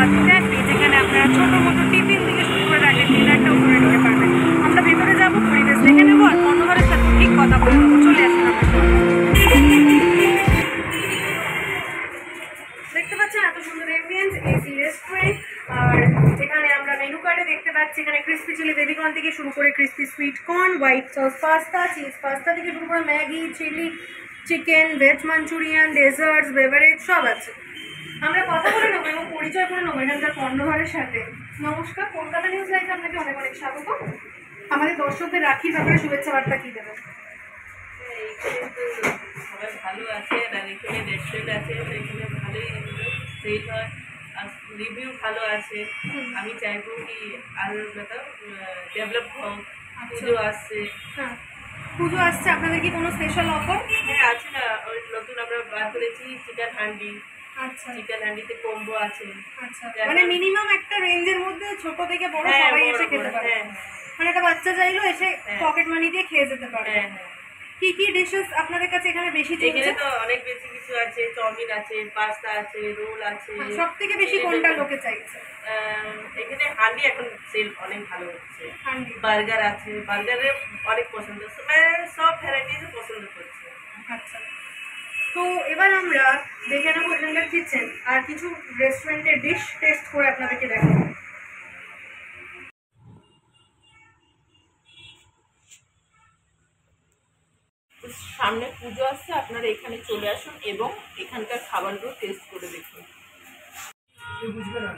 বাতি ক্যাফে, যেখানে আপনারা ছোটো মোটো টিফিন থেকে শুরু করে রাখেন ডিনারটাও করে নিতে পারবেন। আমরা ভেতরে যাবো, পরিবেশ দেখে নেবো আর কর্ণধারের সাথে ঠিক কথা বলে নেবো। চলে আসুন। দেখতে পাচ্ছেন এত সুন্দর এমবিয়েন্স, এসি রেস্টুরেন্ট। আর এখানে আমরা মেনু কার্ডে দেখতে পাচ্ছি এখানে ক্রিসপি চিলি বেবিকর্ন থেকে শুরু করে crispy sweet corn, white sauce pasta, cheese pasta থেকে শুরু করে Maggi, chilli chicken, veg manchurian, desserts, beverage সব আছে। আমরা কথা বলে নেবো এবং পরিচয় করে নেবো এখানকার কর্ণধারের সাথে। নমস্কার, কলকাতা নিউজ লাইভে আপনাকে অনেক অনেক স্বাগত। আমাদের দর্শকদের রাখির ব্যাপারে শুভেচ্ছা বার্তা কী দেবেন? সবাই ভালো আছে, আর এখানে রেস্টুরেন্ট আছে, এখানে ভালোই সেল হয় আর রিভিউ ভালো আছে। আমি চাইবো কি আরও ডেভেলপ হোক। পুজো আসছে। হ্যাঁ, পুজো আসছে, আপনাদের কি কোনো স্পেশাল অফার? হ্যাঁ আছে না, ওই নতুন আমরা বার করেছি চিকেন হান্ডি। আচ্ছা, চিকেন হান্ডিতে কম্বো আছে। আচ্ছা, মানে মিনিমাম একটা রেঞ্জের মধ্যে ছোট থেকে বড় সবাই এসে খেতে পারে। মানে একটা বাচ্চা চাইলেও এসে পকেট মানি দিয়ে খেয়ে যেতে পারে। কি কি ডিশেস আপনাদের কাছে এখানে বেশি চলছে? এখানে তো অনেক বেশি কিছু আছে, চাউমিন আছে, পাস্তা আছে, রোল আছে। সব থেকে বেশি কোনটা লোকে চাইছে? এখানে হান্ডি এখন সেল অনেক ভালো হচ্ছে। বার্গার আছে, বার্গারে অনেক পছন্দ, সব ভ্যারাইটিস পছন্দ করছে। আচ্ছা, তো এবার আমরা দেখে নেবো এখানকার কিচেন আর কিছু রেস্টুরেন্টের ডিশ টেস্ট করে আপনাদেরকে দেখাবো। সামনে পুজো আসছে, আপনারা এখানে চলে আসুন এবং এখানকার খাবারগুলো টেস্ট করে দেখুন। বুঝবে না,